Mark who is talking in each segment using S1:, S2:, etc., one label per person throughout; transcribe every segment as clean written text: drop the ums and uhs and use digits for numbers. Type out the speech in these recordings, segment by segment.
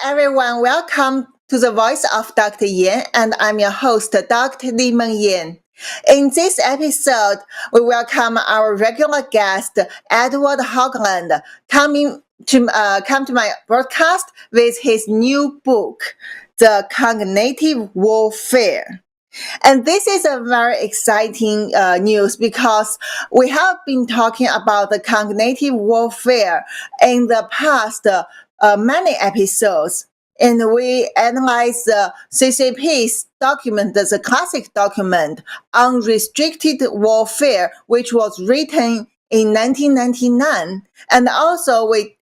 S1: everyone. Welcome to the Voice of Dr. Yan, and I'm your host, Dr. Li-Meng Yan. In this episode, we welcome our regular guest, Edward Hoagland, come to my broadcast with his new book, The Cognitive Warfare. And this is a very exciting news because we have been talking about the cognitive warfare in the past many episodes. And we analyzed the CCP's document, the classic document, Unrestricted Warfare, which was written in 1999. And also we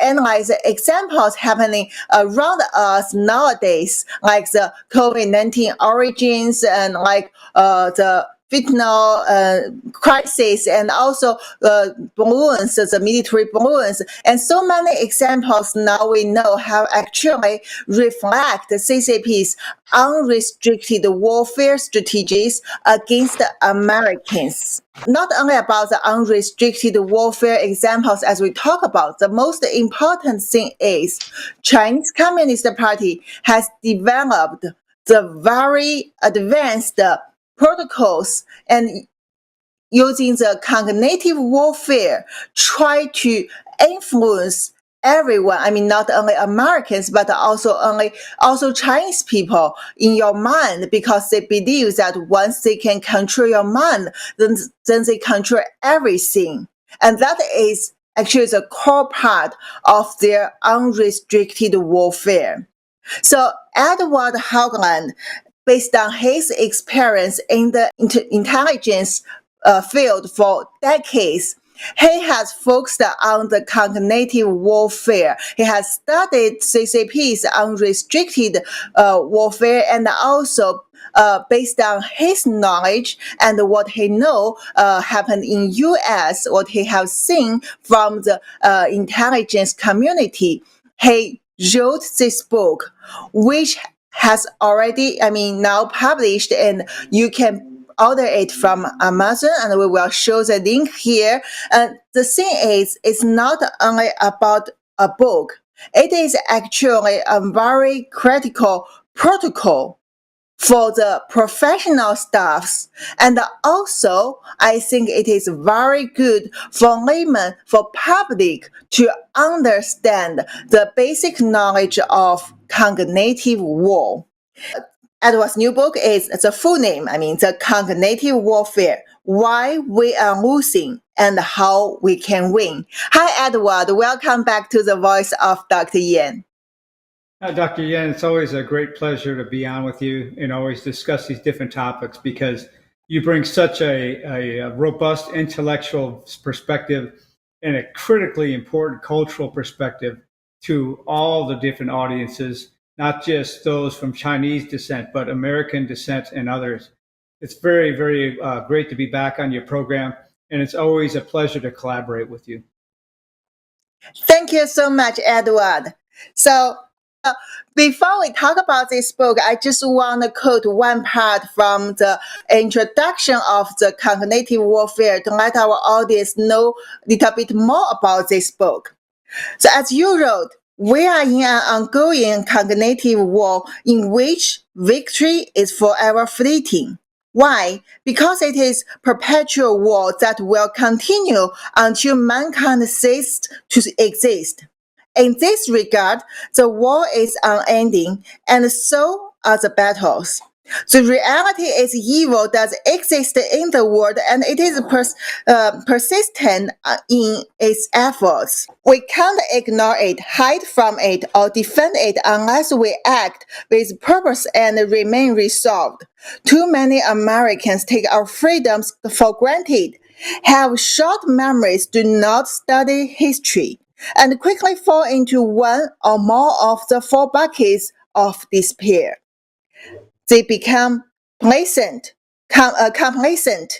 S1: analyze examples happening around us nowadays, like the COVID-19 origins and like the fentanyl crisis, and also balloons, the military balloons, and so many examples now we know have actually reflect CCP's unrestricted warfare strategies against Americans. Not only about the unrestricted warfare examples as we talk about, the most important thing is Chinese Communist Party has developed the very advanced protocols and using the cognitive warfare try to influence everyone. I mean, not only Americans, but also Chinese people in your mind, because they believe that once they can control your mind, then they control everything. And that is actually the core part of their unrestricted warfare. So Edward Hoagland, based on his experience in the intelligence field for decades, he has focused on the cognitive warfare. He has studied CCP's unrestricted warfare, and also based on his knowledge and what he know happened in U.S., what he has seen from the intelligence community, he wrote this book, which has already, now published, and you can order it from Amazon, and we will show the link here. And the thing is, it's not only about a book. It is actually a very critical protocol for the professional staffs. And also, I think it is very good for laymen, for public to understand the basic knowledge of cognitive war. Edward's new book is the full name, The Cognitive Warfare, Why We Are Losing and How We Can Win. Hi, Edward. Welcome back to the Voice of Dr. Yan.
S2: Dr. Yan, it's always a great pleasure to be on with you and always discuss these different topics, because you bring such a robust intellectual perspective and a critically important cultural perspective to all the different audiences, not just those from Chinese descent, but American descent and others. It's very, very great to be back on your program, and it's always a pleasure to collaborate with you.
S1: Thank you so much, Edward. So, before we talk about this book, I just want to quote one part from the introduction of the cognitive warfare to let our audience know a little bit more about this book. So as you wrote, we are in an ongoing cognitive war in which victory is forever fleeting. Why? Because it is perpetual war that will continue until mankind ceases to exist. In this regard, the war is unending, and so are the battles. The reality is evil does exist in the world, and it is persistent in its efforts. We can't ignore it, hide from it, or defend it unless we act with purpose and remain resolved. Too many Americans take our freedoms for granted, have short memories, do not study history, and quickly fall into one or more of the four buckets of despair. They become complacent, complicit,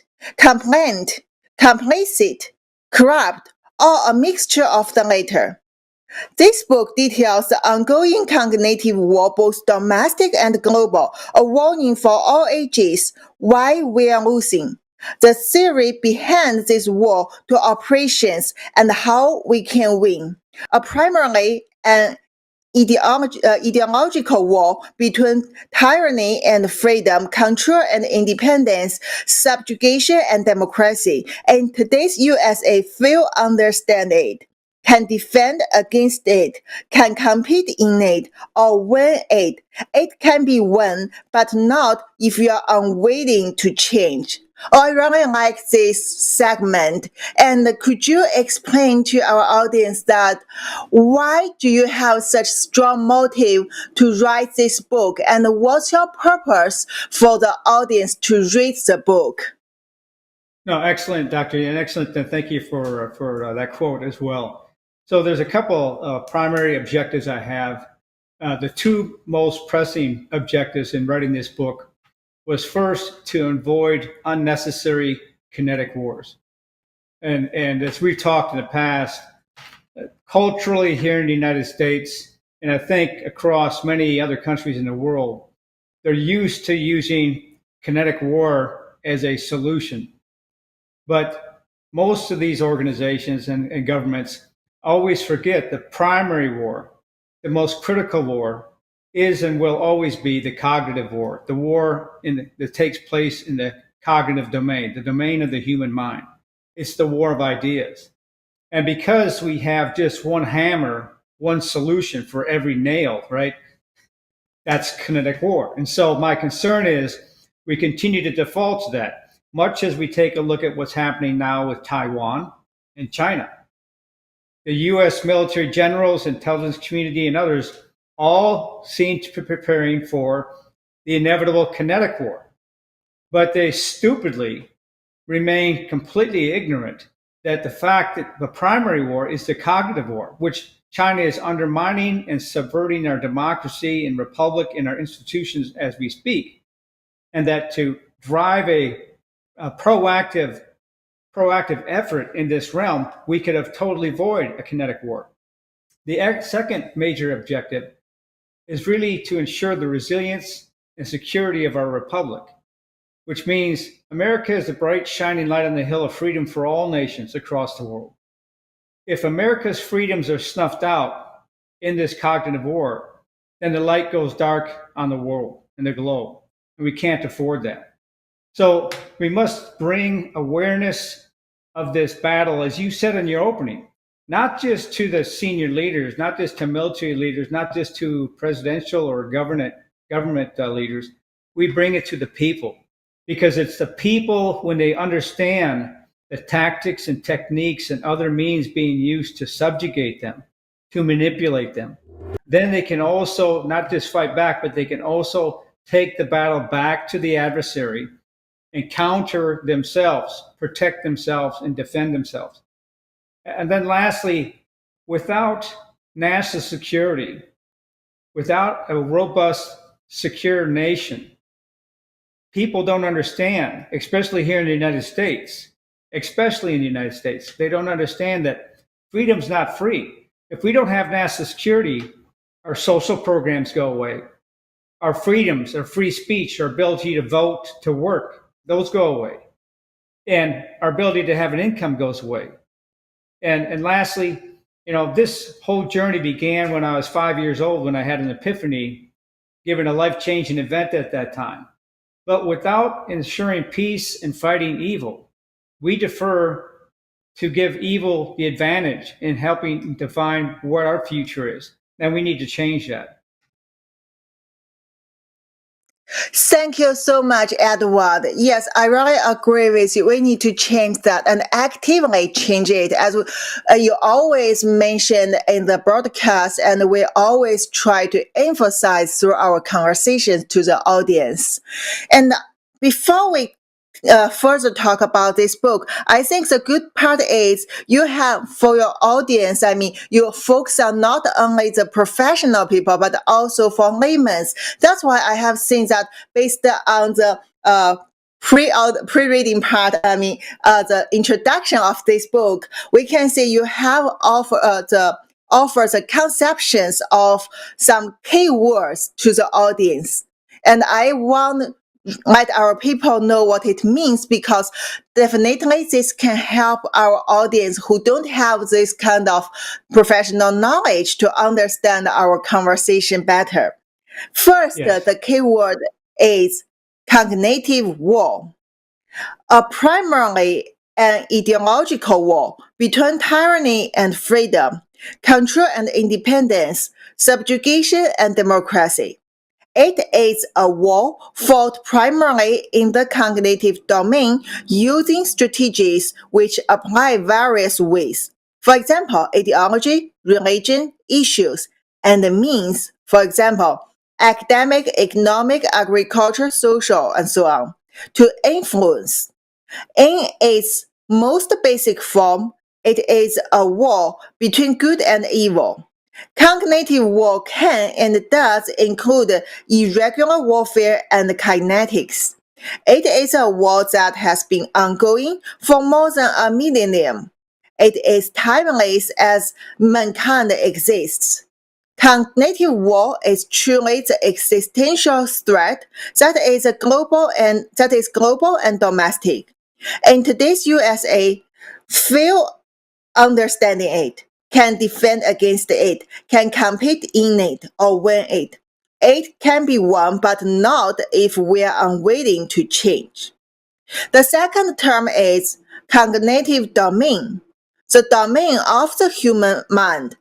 S1: corrupt, or a mixture of the latter. This book details the ongoing cognitive war, both domestic and global, a warning for all ages, why we are losing, the theory behind this war to operations, and how we can win. Primarily an ideological war between tyranny and freedom, control and independence, subjugation and democracy. And today's USA will understand it, can defend against it, can compete in it, or win it. It can be won, but not if you are unwilling to change. Oh, I really like this segment. And could you explain to our audience that why do you have such strong motive to write this book? And what's your purpose for the audience to read the book?
S2: No, excellent, Dr. Yan. Excellent. And thank you for that quote as well. So there's a couple primary objectives I have. The two most pressing objectives in writing this book was first to avoid unnecessary kinetic wars. And as we've talked in the past, culturally here in the United States, and I think across many other countries in the world, they're used to using kinetic war as a solution. But most of these organizations and governments always forget the primary war, the most critical war, is and will always be the cognitive war, the war that takes place in the cognitive domain, the domain of the human mind. It's the war of ideas. And because we have just one hammer, one solution for every nail, right? That's kinetic war. And so my concern is we continue to default to that, much as we take a look at what's happening now with Taiwan and China. The U.S. military generals, intelligence community, and others all seem to be preparing for the inevitable kinetic war. But they stupidly remain completely ignorant that the fact that the primary war is the cognitive war, which China is undermining and subverting our democracy and republic and our institutions as we speak, and that to drive a proactive effort in this realm, we could have totally avoided a kinetic war. The second major objective is really to ensure the resilience and security of our republic, which means America is a bright, shining light on the hill of freedom for all nations across the world. If America's freedoms are snuffed out in this cognitive war, then the light goes dark on the world and the globe, and we can't afford that. So we must bring awareness of this battle, as you said in your opening, not just to the senior leaders, not just to military leaders, not just to presidential or government leaders. We bring it to the people, because it's the people, when they understand the tactics and techniques and other means being used to subjugate them, to manipulate them, then they can also not just fight back, but they can also take the battle back to the adversary and counter themselves, protect themselves, and defend themselves. And then lastly, without national security, without a robust, secure nation, people don't understand, especially here in the United States, they don't understand that freedom's not free. If we don't have national security, our social programs go away. Our freedoms, our free speech, our ability to vote, to work, those go away. And our ability to have an income goes away. And lastly, this whole journey began when I was 5 years old, when I had an epiphany, given a life-changing event at that time. But without ensuring peace and fighting evil, we defer to give evil the advantage in helping define what our future is. And we need to change that.
S1: Thank you so much, Edward. Yes, I really agree with you. We need to change that and actively change it, as you always mentioned in the broadcast, and we always try to emphasize through our conversations to the audience. And before we further talk about this book, I think the good part is you have, for your audience, you focus on not only the professional people, but also for laymen. That's why I have seen that based on the pre-reading part, the introduction of this book, we can see you have offer the conceptions of some key words to the audience. And I want let our people know what it means, because definitely this can help our audience who don't have this kind of professional knowledge to understand our conversation better. First,
S2: Yes.
S1: the keyword is cognitive war, primarily an ideological war between tyranny and freedom, control and independence, subjugation and democracy. It is a war fought primarily in the cognitive domain using strategies which apply various ways. For example, ideology, religion, issues, and the means, for example, academic, economic, agriculture, social, and so on, to influence. In its most basic form, it is a war between good and evil. Cognitive war can and does include irregular warfare and kinetics. It is a war that has been ongoing for more than a millennium. It is timeless as mankind exists. Cognitive war is truly the existential threat that is global and domestic. In today's USA, few understanding it, can defend against it, can compete in it or win it. It can be won, but not if we are unwilling to change. The second term is cognitive domain, the domain of the human mind,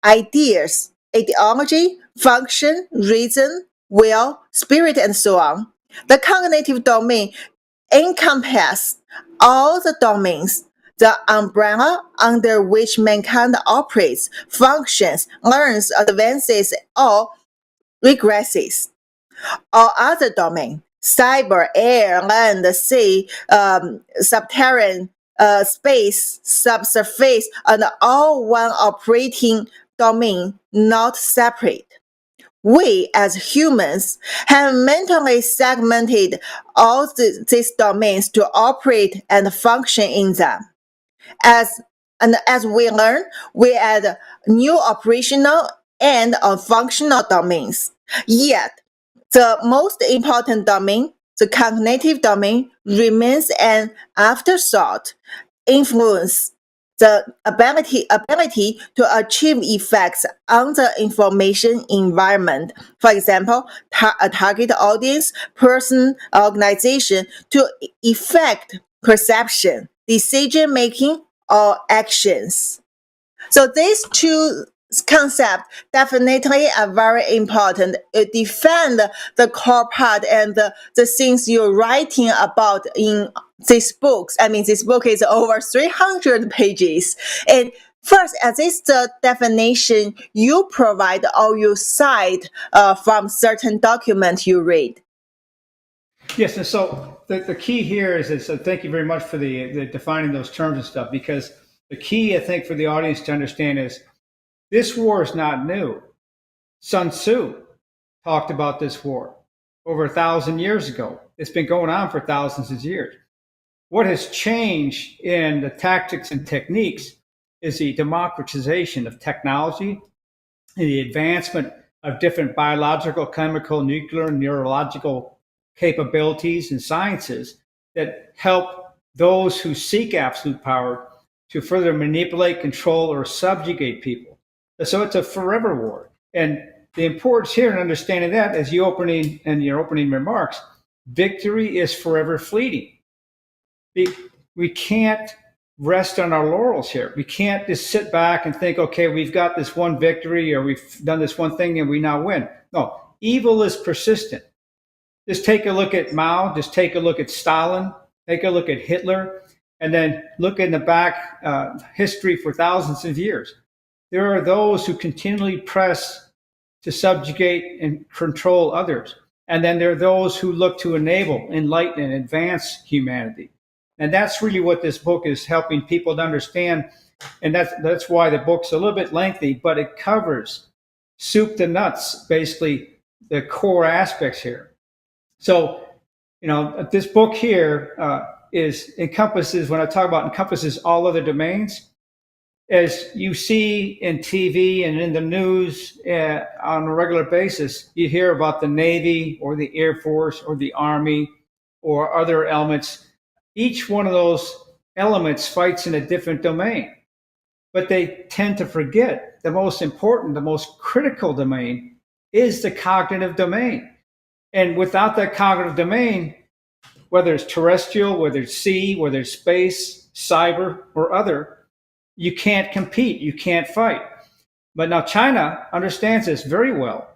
S1: ideas, ideology, function, reason, will, spirit, and so on. The cognitive domain encompasses all the domains, the umbrella under which mankind operates, functions, learns, advances, or regresses. All other domains, cyber, air, land, sea, subterranean, space, subsurface, and all one operating domain, not separate. We as humans have mentally segmented all these domains to operate and function in them. As we learn, we add new operational and functional domains. Yet, the most important domain, the cognitive domain, remains an afterthought, influence, the ability to achieve effects on the information environment. For example, a target audience, person, organization, to effect perception, decision making, or actions. So these two concepts definitely are very important. Defend the core part and the things you're writing about in these books. I mean, this book is over 300 pages. And first, as is the definition you provide or you cite from certain document you read.
S2: Yes, and so the key here is thank you very much for the defining those terms and stuff, because the key, I think, for the audience to understand is this war is not new. Sun Tzu talked about this war over 1,000 years ago. It's been going on for thousands of years. What has changed in the tactics and techniques is the democratization of technology and the advancement of different biological, chemical, nuclear, neurological capabilities and sciences that help those who seek absolute power to further manipulate, control, or subjugate people. So it's a forever war. And the importance here in understanding that, as your opening remarks, victory is forever fleeting. We can't rest on our laurels here. We can't just sit back and think, okay, we've got this one victory or we've done this one thing and we now win. No, evil is persistent. Just take a look at Mao, just take a look at Stalin, take a look at Hitler, and then look in the back history for thousands of years. There are those who continually press to subjugate and control others. And then there are those who look to enable, enlighten, and advance humanity. And that's really what this book is helping people to understand. And that's why the book's a little bit lengthy, but it covers soup to nuts, basically the core aspects here. So, this book here encompasses all other domains. as you see in TV and in the news on a regular basis, you hear about the Navy or the Air Force or the Army or other elements. Each one of those elements fights in a different domain, but they tend to forget the most important, the most critical domain is the cognitive domain. And without that cognitive domain, whether it's terrestrial, whether it's sea, whether it's space, cyber, or other, you can't compete, you can't fight. But now China understands this very well.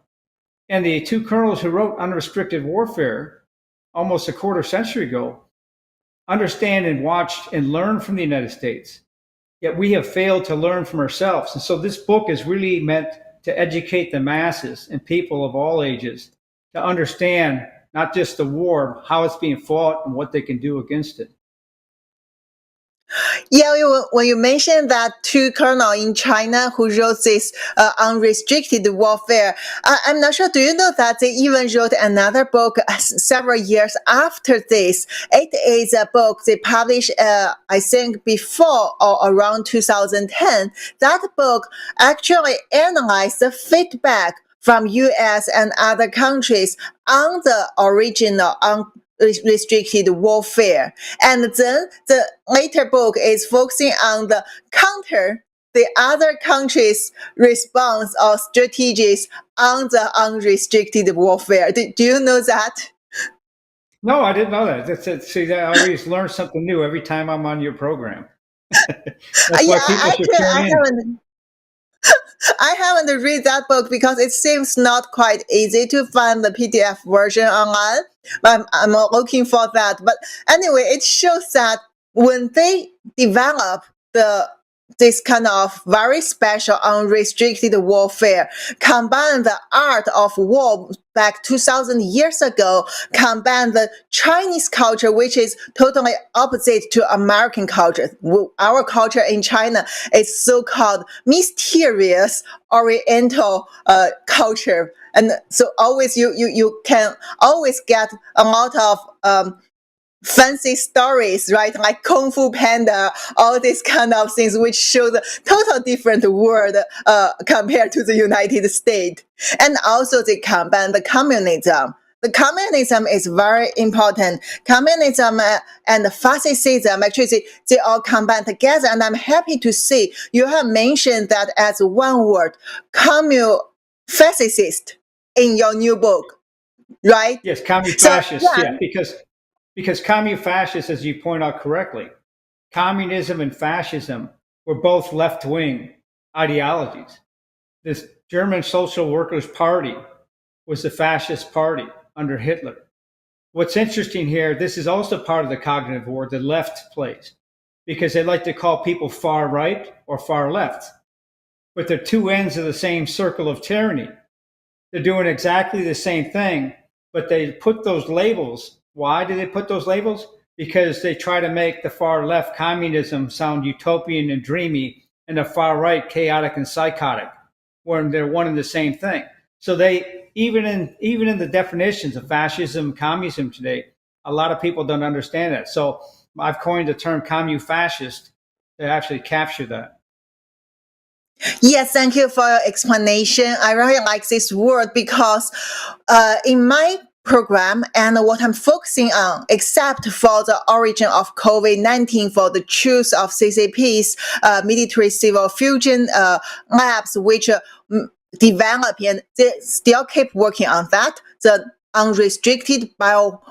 S2: And the two colonels who wrote Unrestricted Warfare almost a quarter century ago understand and watched and learned from the United States. Yet we have failed to learn from ourselves. And so this book is really meant to educate the masses and people of all ages to understand not just the war, how it's being fought and what they can do against it.
S1: Yeah, when you mentioned that two colonel in China who wrote this unrestricted warfare, I'm not sure. Do you know that they even wrote another book several years after this? It is a book they published, I think, before or around 2010. That book actually analyzed the feedback from U.S. and other countries on the original restricted warfare. And then the later book is focusing on the counter the other countries' response or strategies on the unrestricted warfare. Do you know that?
S2: No, I didn't know that. That's it. See, I always learn something new every time I'm on your program. That's why people should tune in.
S1: I haven't read that book because it seems not quite easy to find the PDF version online, but I'm looking for that. But anyway, it shows that when they develop this kind of very special unrestricted warfare, combine the art of war back 2,000 years ago, combine the Chinese culture, which is totally opposite to American culture. Our culture in China is so-called mysterious Oriental culture. And so always you can always get a lot of fancy stories, right? Like Kung Fu Panda, all these kind of things, which show the total different world compared to the United States. And also they combine the communism. The communism is very important. Communism and fascism, actually, they all combine together. And I'm happy to see you have mentioned that as one word, fascist, in your new book, right?
S2: Yes, commu-fascist, so, yeah, because commu-fascist, as you point out correctly, communism and fascism were both left-wing ideologies. This German Social Workers' Party was the fascist party under Hitler. What's interesting here, this is also part of the cognitive war the left plays, because they like to call people far right or far left, but they're two ends of the same circle of tyranny. They're doing exactly the same thing, but they put those labels. Why do they put those labels? Because they try to make the far left communism sound utopian and dreamy, and the far right chaotic and psychotic, when they're one and the same thing. So they, even in the definitions of fascism, communism today, a lot of people don't understand that. So I've coined the term commu-fascist to actually capture that.
S1: Yes, thank you for your explanation. I really like this word because in my program and what I'm focusing on, except for the origin of COVID-19, for the truth of CCP's military civil fusion labs, which develop and they still keep working on that. The unrestricted bioweapons,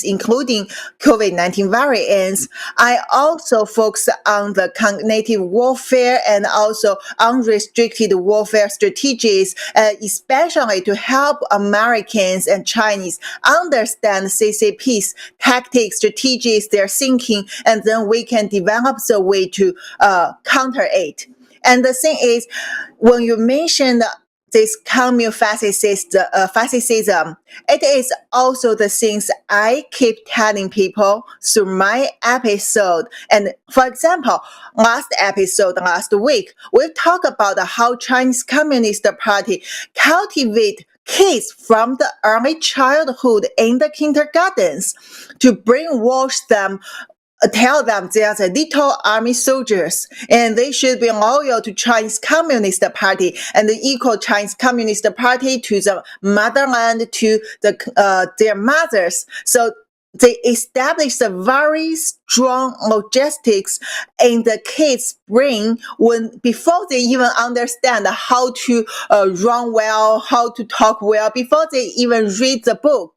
S1: including COVID-19 variants. I also focus on the cognitive warfare and also unrestricted warfare strategies, especially to help Americans and Chinese understand CCP's tactics, strategies, their thinking, and then we can develop the way to counter it. And the thing is, when you mentioned this fascism, it is also the things I keep telling people through my episode. And for example, last week, we talked about how Chinese Communist Party cultivate kids from the early childhood in the kindergartens to brainwash them tell them they are the little army soldiers and they should be loyal to Chinese Communist Party and equal Chinese Communist Party to the motherland, to their mothers. So they established a very strong logistics in the kids' brain before they even understand how to run well, how to talk well, before they even read the book.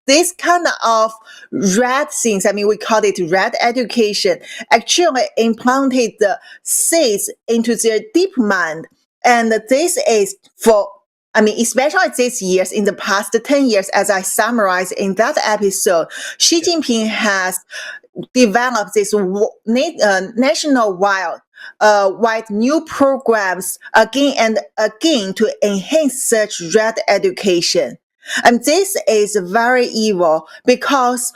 S1: This kind of red things, we call it red education, actually implanted the seeds into their deep mind. And this is for, especially these years, in the past 10 years, as I summarized in that episode, Xi Jinping has developed this national-wide new programs again and again to enhance such red education. And this is very evil because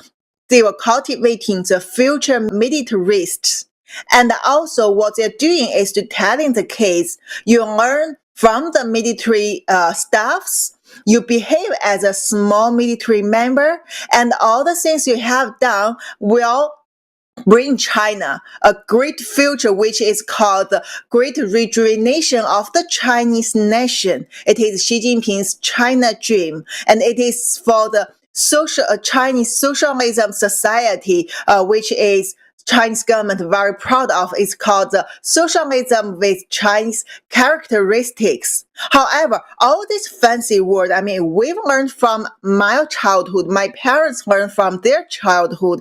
S1: they were cultivating the future militarists. And also what they're doing is to telling the kids, you learn from the military staffs, you behave as a small military member, and all the things you have done will bring China a great future, which is called the Great Rejuvenation of the Chinese nation. It is Xi Jinping's China dream, and it is for the Chinese socialism society, which is Chinese government very proud of. It's called the socialism with Chinese characteristics. However, all these fancy words, we've learned from my childhood, my parents learned from their childhood.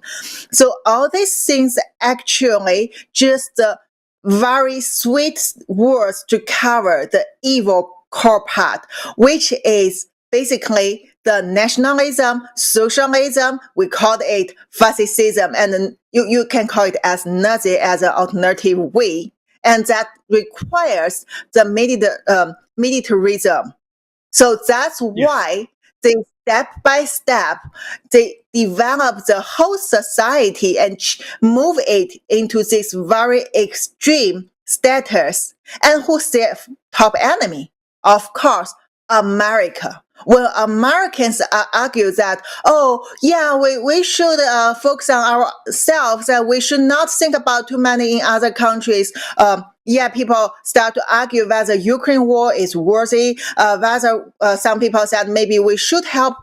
S1: So all these things actually just very sweet words to cover the evil core part, which is basically the nationalism, socialism, we call it fascism, and you can call it as Nazi as an alternative way. And that requires the militarism. So that's why they step by step, they develop the whole society and move it into this very extreme status. And who's their top enemy? Of course, America. When Americans argue that, we should focus on ourselves, and we should not think about too many in other countries, people start to argue whether Ukraine war is worthy, whether some people said maybe we should help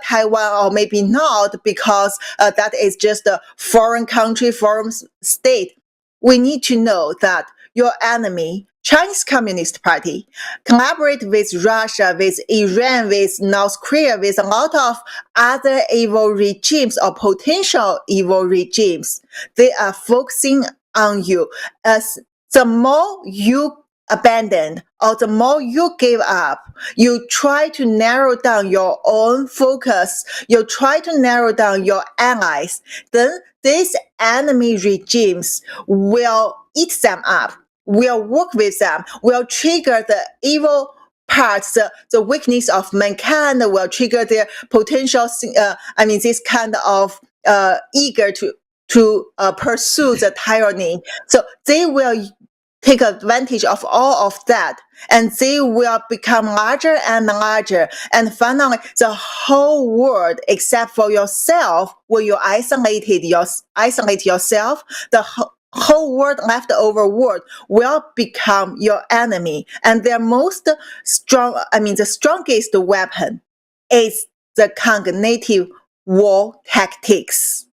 S1: Taiwan or maybe not because that is just a foreign country, foreign state. We need to know that your enemy, Chinese Communist Party, collaborate with Russia, with Iran, with North Korea, with a lot of other evil regimes or potential evil regimes. They are focusing on you. As the more you abandon or the more you give up, you try to narrow down your own focus, you try to narrow down your allies, then these enemy regimes will eat them up, will work with them, will trigger the evil parts, the weakness of mankind, will trigger their potential, this kind of eager to pursue the tyranny. So they will take advantage of all of that, and they will become larger and larger. And finally, the whole world, except for yourself, when you isolate yourself, the whole world, leftover world, will become your enemy. And their the strongest weapon is the cognitive war tactics.